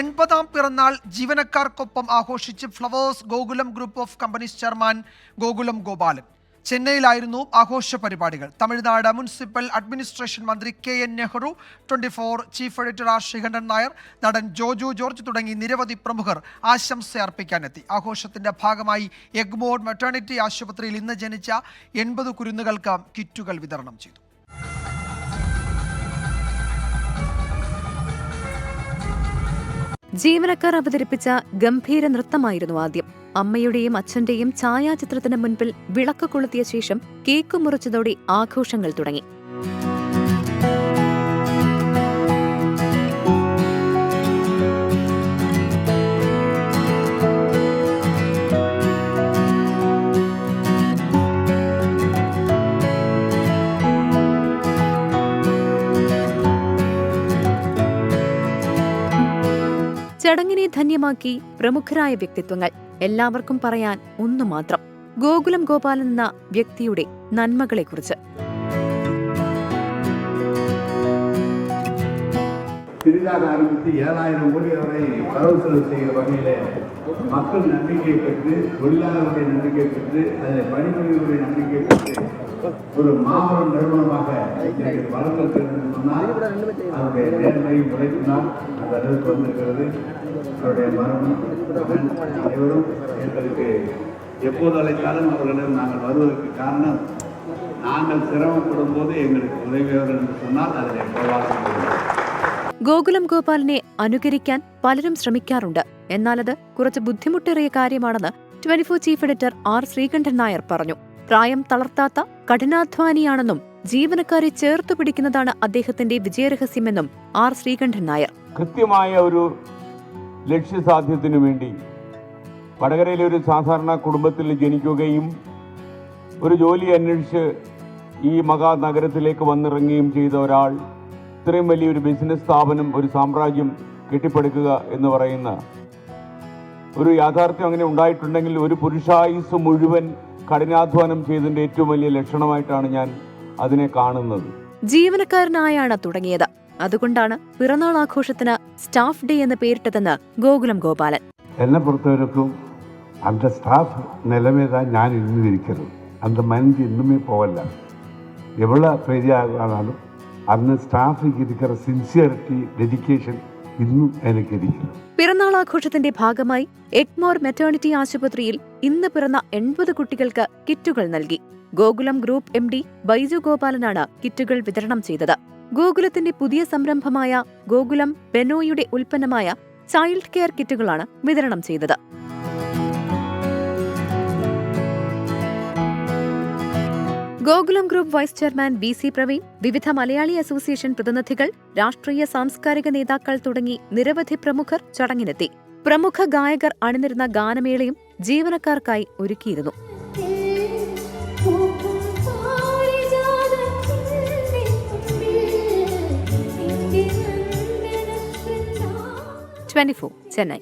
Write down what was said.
80ാം പിറന്നാൾ ജീവനക്കാർക്കൊപ്പം ആഘോഷിച്ച് flowers Gokulam group of companies chairman Gokulam Gopalan. ചെന്നൈയിലായിരുന്നു ആഘോഷ പരിപാടികൾ. തമിഴ്നാട് മുനിസിപ്പൽ അഡ്മിനിസ്ട്രേഷൻ മന്ത്രി KN Nehru, 24 chief editor R Sreekandan Nair, നടൻ ജോജു ജോർജ് തുടങ്ങി നിരവധി പ്രമുഖർ ആശംസ അർപ്പിക്കാനെത്തി. ആഘോഷത്തിന്റെ ഭാഗമായി എഗ്മോർ മെറ്റേണിറ്റി ആശുപത്രിയിൽ ഇന്ന് ജനിച്ച 80 കുരുന്നുകൾക്ക് കിറ്റുകൾ വിതരണം ചെയ്തു. ജീവനക്കാർ അവതരിപ്പിച്ച ഗംഭീര നൃത്തമായിരുന്നു ആദ്യം. അമ്മയുടെയും അച്ഛന്റെയും ഛായാചിത്രത്തിന് മുൻപിൽ വിളക്ക് കൊളുത്തിയ ശേഷം കേക്ക് മുറിച്ചതോടെ ആഘോഷങ്ങൾ തുടങ്ങി. ചടങ്ങിനെ ധന്യമാക്കി പ്രമുഖരായ വ്യക്തിത്വങ്ങൾ. എല്ലാവർക്കും പറയാൻ ഒന്നു മാത്രം: ഗോകുലം ഗോപാലൻ എന്ന വ്യക്തിയുടെ നന്മകളെക്കുറിച്ച്. சிறிதாக ஆரம்பித்து 7000 கோடி வரை வரவு செலவு செய்கிற வகையில் மக்கள் நம்பிக்கை பெற்று, தொழிலாளர்களுடைய நம்பிக்கை பெற்று, அதில் பணிபுரிவர்களுடைய நம்பிக்கை பெற்று ஒரு மாபெரும் நிறுவனமாக இன்றைக்கு வளர்ந்திருக்கிறது சொன்னால் அவருடைய நேர்மை உழைப்பினால் அந்த அளவுக்கு வந்திருக்கிறது. அவருடைய மரணம் அனைவரும் எங்களுக்கு எப்போது அழைத்தாலும் அவர்களிடம் நாங்கள் வருவதற்கு காரணம், நாங்கள் சிரமப்படும் போது எங்களுக்கு உதவியவர்கள் என்று சொன்னால் அதில் பிரவாசம். ഗോകുലം ഗോപാലിനെ അനുകരിക്കാൻ പലരും ശ്രമിക്കാറുണ്ട്. എന്നാൽ അത് കുറച്ച് ബുദ്ധിമുട്ടേറിയ കാര്യമാണെന്ന് 24 chief editor R Sreekandan Nair പറഞ്ഞു. പ്രായം തളർത്താത്ത കഠിനാധ്വാനിയാണെന്നും ജീവനക്കാരെ ചേർത്തു പിടിക്കുന്നതാണ് അദ്ദേഹത്തിന്റെ വിജയരഹസ്യമെന്നും R ശ്രീകണ്ഠൻ നായർ. കൃത്യമായ ഒരു ലക്ഷ്യസാധ്യത്തിനു വേണ്ടി വടകരയിലെ ഒരു സാധാരണ കുടുംബത്തിൽ ജനിക്കുകയും ഒരു ജോലി അന്വേഷിച്ച് ഈ മഹാനഗരത്തിലേക്ക് വന്നിറങ്ങുകയും ചെയ്ത ഒരാൾ ഇത്രയും വലിയൊരു ബിസിനസ് സ്ഥാപനം, ഒരു സാമ്രാജ്യം കെട്ടിപ്പടുക്കുക എന്ന് പറയുന്ന ഒരു യാഥാർത്ഥ്യം അങ്ങനെ ഉണ്ടായിട്ടുണ്ടെങ്കിൽ ഒരു പുരുഷായുസ് മുഴുവൻ കഠിനാധ്വാനം ചെയ്തതിന്റെ ഏറ്റവും വലിയ ലക്ഷണമായിട്ടാണ് ഞാൻ അതിനെ കാണുന്നത്. ജീവനക്കാരനായാണ് തുടങ്ങിയത്. അതുകൊണ്ടാണ് പിറന്നാൾ ആഘോഷത്തിന് സ്റ്റാഫ് ഡേ എന്ന് പേരിട്ടതെന്ന് ഗോകുലം ഗോപാലൻ. എന്നെ പൊறுத்தவரைக்கும் அந்த ஸ்டாஃப் நிலைமை தான் நான் இன்னும் இருக்கிறது. அந்த மைண்ட் இன்னுமே போகல. எவ்வளோ பெரிய ஆனாலும் അന്ന് സ്റ്റാഫിക്ക് ഇരിക്കുന്ന സിൻസിയറിറ്റി, ഡെഡിക്കേഷൻ ഇന്നും എനിക്ക് ഇരിക്കുന്നു. പിറന്നാൾ ആഘോഷത്തിന്റെ ഭാഗമായി എഗ്മോർ മെറ്റേണിറ്റി ആശുപത്രിയിൽ ഇന്ന് പിറന്ന 80 കുട്ടികൾക്ക് കിറ്റുകൾ നൽകി. ഗോകുലം ഗ്രൂപ്പ് MD ബൈജു ഗോപാലനാണ് കിറ്റുകൾ വിതരണം ചെയ്തത്. ഗോകുലത്തിന്റെ പുതിയ സംരംഭമായ ഗോകുലം ബെനോയുടെ ഉൽപ്പന്നമായ ചൈൽഡ് കെയർ കിറ്റുകളാണ് വിതരണം ചെയ്തത്. Gokulam group vice chairman BC Praveen, വിവിധ മലയാളി അസോസിയേഷൻ പ്രതിനിധികൾ, രാഷ്ട്രീയ സാംസ്കാരിക നേതാക്കൾ തുടങ്ങി നിരവധി പ്രമുഖർ ചടങ്ങിനെത്തി. പ്രമുഖ ഗായകർ അണിനിരുന്ന ഗാനമേളയും ജീവനക്കാർക്കായി ഒരുക്കിയിരുന്നു. 24 ചെന്നൈ.